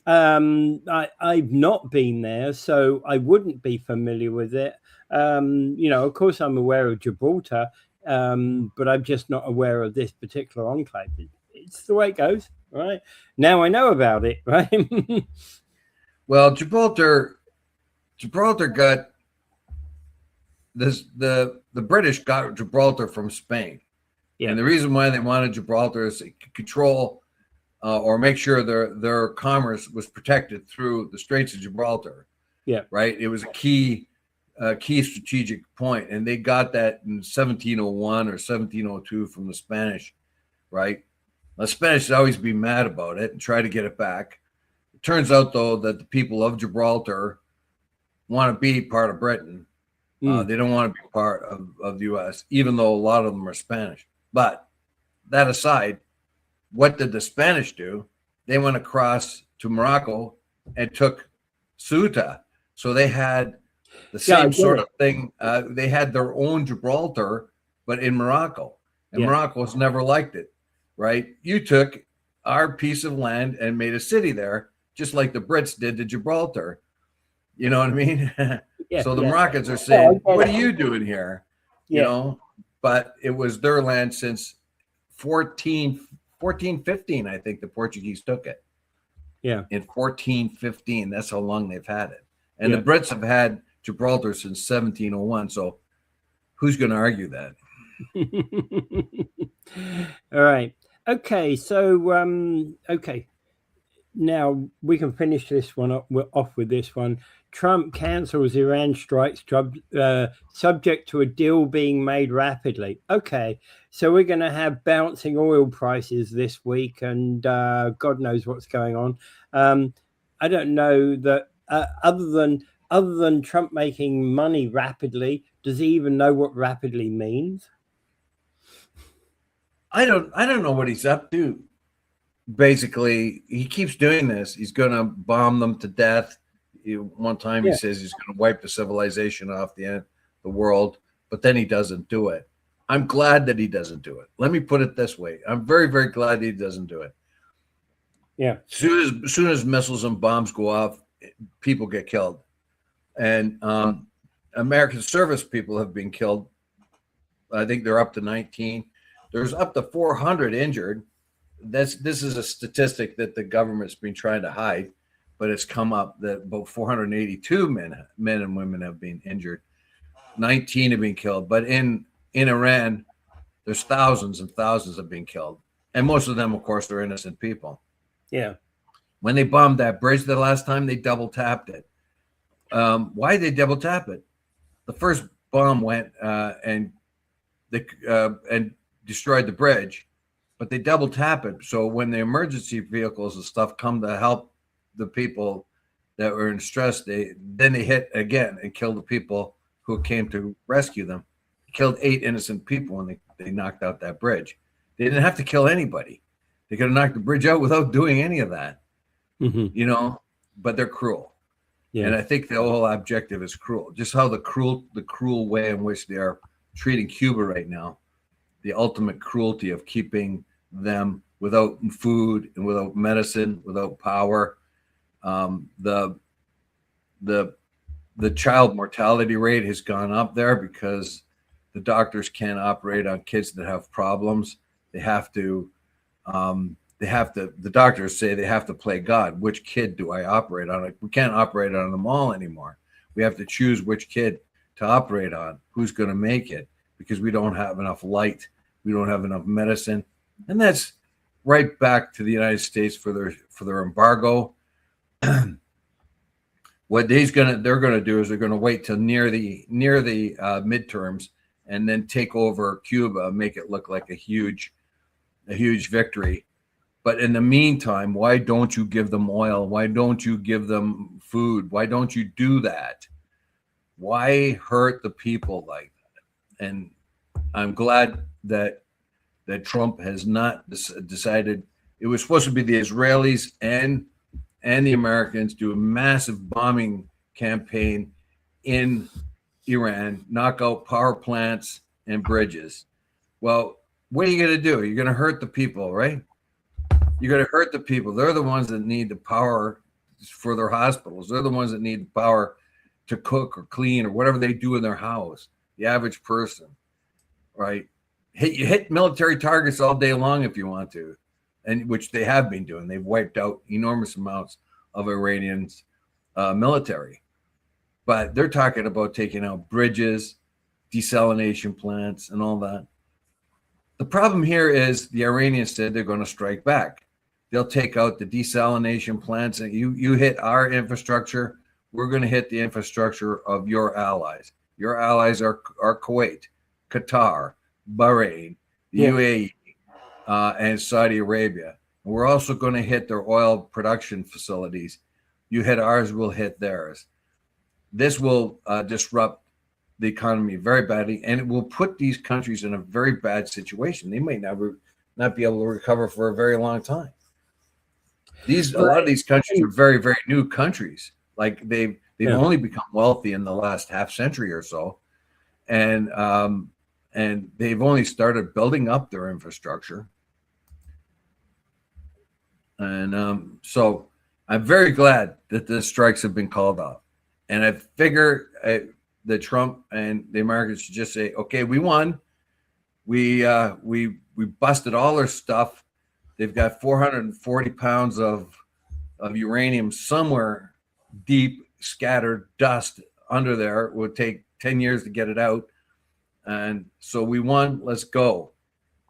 I've not been there, so I wouldn't be familiar with it. Of course, I'm aware of Gibraltar, but I'm just not aware of this particular enclave. It's the way it goes, right? Now I know about it, right? Well, Gibraltar got this. The British got Gibraltar from Spain, and the reason why they wanted Gibraltar is to control or make sure their commerce was protected through the Straits of Gibraltar. Yeah, right. It was a key strategic point, and they got that in 1701 or 1702 from the Spanish. Right. The Spanish had always been mad about it and try to get it back. It turns out, though, that the people of Gibraltar want to be part of Britain. They don't want to be part of the U.S., even though a lot of them are Spanish. But that aside, what did the Spanish do? They went across to Morocco and took Ceuta. So they had the same sort of thing. They had their own Gibraltar, but in Morocco. And Morocco's never liked it, right? You took our piece of land and made a city there, just like the Brits did to Gibraltar. You know what I mean? So the Moroccans are saying, what are you doing here? You know, but it was their land since 1415, I think the Portuguese took it. Yeah. In 1415, that's how long they've had it. And the Brits have had Gibraltar since 1701. So who's going to argue that? All right. Okay. So, okay. Now we can finish this one off with this one. Trump cancels Iran strikes subject to a deal being made rapidly. Okay, so we're going to have bouncing oil prices this week, and God knows what's going on. I don't know that other than Trump making money rapidly, does he even know what rapidly means? I don't know what he's up to. Basically, he keeps doing this. He's going to bomb them to death. One time he says he's going to wipe the civilization off the world, but then he doesn't do it. I'm glad that he doesn't do it. Let me put it this way. I'm very, very glad he doesn't do it. Yeah. Soon as missiles and bombs go off, people get killed. And American service people have been killed. I think they're up to 19. There's up to 400 injured. This is a statistic that the government's been trying to hide, but it's come up that about 482 men and women have been injured. 19 have been killed. But in Iran, there's thousands and thousands have been killed. And most of them, of course, are innocent people. Yeah. When they bombed that bridge the last time, they double tapped it. Why did they double tap it? The first bomb went and destroyed the bridge, but they double tap it. So when the emergency vehicles and stuff come to help the people that were in stress, then they hit again and killed the people who came to rescue them. Killed 8 innocent people when they knocked out that bridge. They didn't have to kill anybody. They could have knocked the bridge out without doing any of that. You know, but they're cruel. Yeah. And I think the whole objective is cruel. Just how the cruel way in which they are treating Cuba right now, the ultimate cruelty of keeping them without food and without medicine, without power. The child mortality rate has gone up there because the doctors can't operate on kids that have problems. The doctors say they have to play God. Which kid do I operate on? We can't operate on them all anymore. We have to choose which kid to operate on, who's going to make it, because we don't have enough light. We don't have enough medicine. And that's right back to the United States for their embargo. what they're gonna do is they're gonna wait till near the midterms and then take over Cuba, make it look like a huge victory. But in the meantime, why don't you give them oil? Why don't you give them food? Why don't you do that? Why hurt the people like that? And I'm glad that Trump has not decided. It was supposed to be the Israelis and the Americans do a massive bombing campaign in Iran, knock out power plants and bridges. Well, what are you going to do? You're going to hurt the people, right? You're going to hurt the people. They're the ones that need the power for their hospitals. They're the ones that need the power to cook or clean or whatever they do in their house. The average person, right? You hit military targets all day long if you want to, and which they have been doing. They've wiped out enormous amounts of Iranians' military. But they're talking about taking out bridges, desalination plants, and all that. The problem here is the Iranians said they're going to strike back. They'll take out the desalination plants, and you hit our infrastructure, we're going to hit the infrastructure of your allies. Your allies are Kuwait, Qatar, Bahrain, the UAE, and Saudi Arabia. And we're also going to hit their oil production facilities. You hit ours, we'll hit theirs. This will disrupt the economy very badly, and it will put these countries in a very bad situation. They may never not be able to recover for a very long time. A lot of these countries are very, very new countries. Like they've only become wealthy in the last half century or so, and they've only started building up their infrastructure. And so I'm very glad that the strikes have been called off. And I figure that Trump and the Americans should just say, okay, we won. We busted all their stuff. They've got 440 pounds of uranium somewhere deep, scattered dust under there. It would take 10 years to get it out. And so we won, let's go.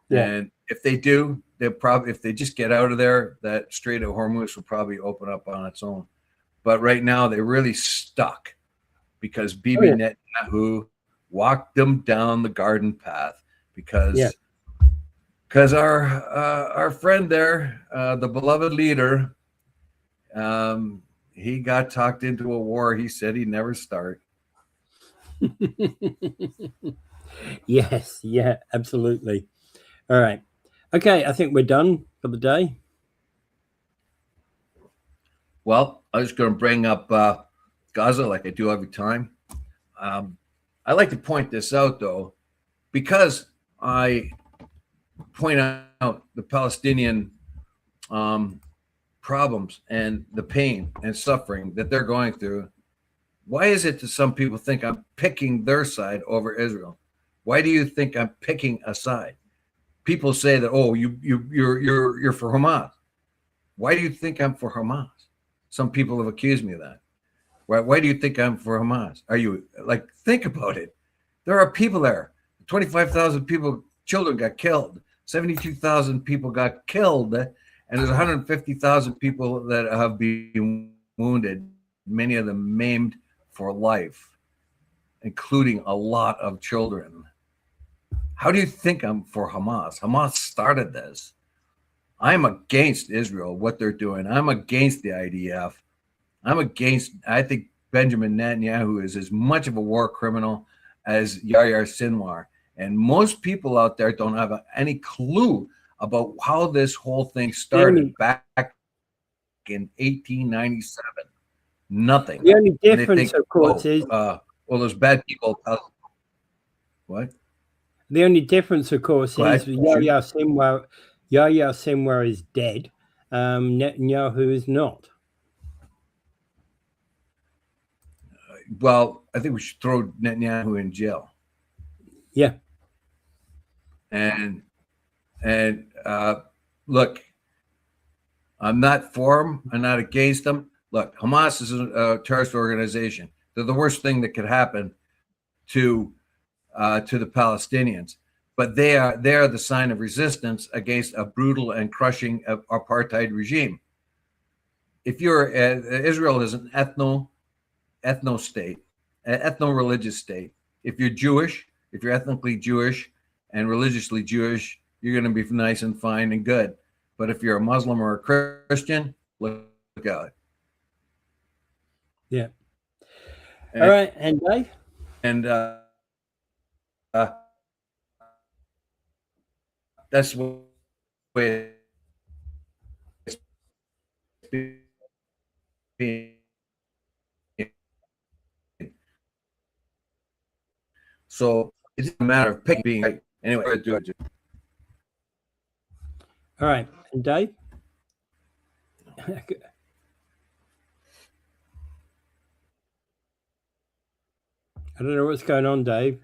Yeah. And if they do, if they just get out of there, that Strait of Hormuz will probably open up on its own. But right now they're really stuck because Bibi Netanyahu walked them down the garden path because our friend there, the beloved leader, he got talked into a war he said he'd never start. Yes, yeah, absolutely. All right. Okay, I think we're done for the day. Well, I was going to bring up Gaza like I do every time. I like to point this out, though, because I point out the Palestinian problems and the pain and suffering that they're going through. Why is it that some people think I'm picking their side over Israel? Why do you think I'm picking a side? People say that, oh, you're for Hamas. Why do you think I'm for Hamas? Some people have accused me of that. Why do you think I'm for Hamas? Are you like, think about it. There are people there. 25,000 people, children got killed. 72,000 people got killed. And there's 150,000 people that have been wounded, many of them maimed for life, including a lot of children. How do you think I'm for Hamas? Hamas started this. I'm against Israel, what they're doing. I'm against the IDF. I think Benjamin Netanyahu is as much of a war criminal as Yahya Sinwar. And most people out there don't have any clue about how this whole thing started back in 1897. Nothing. The only difference, of course, is... well, those bad people... what? The only difference, of course, is Yahya Sinwar is dead. Netanyahu is not. Well, I think we should throw Netanyahu in jail. Yeah. And look, I'm not for him. I'm not against him. Look, Hamas is a terrorist organization. They're the worst thing that could happen to the Palestinians. But they are the sign of resistance against a brutal and crushing apartheid regime. If Israel is an ethno-state, ethno-religious state. If you're Jewish, if you're ethnically Jewish and religiously Jewish, you're going to be nice and fine and good. But if you're a Muslim or a Christian, look out. Yeah. All right, and Dave? And that's the way it's being. So it's a matter of picking being right. Anyway, all right, and Dave? I don't know what's going on, Dave.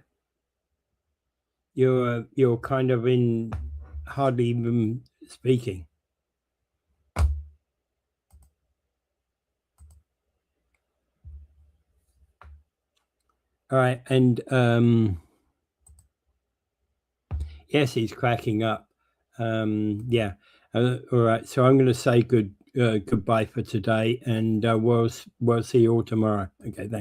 You're kind of in hardly even speaking. All right, and yes, he's cracking up. Yeah. All right, so I'm going to say goodbye for today, and we'll see you all tomorrow. Okay, thanks.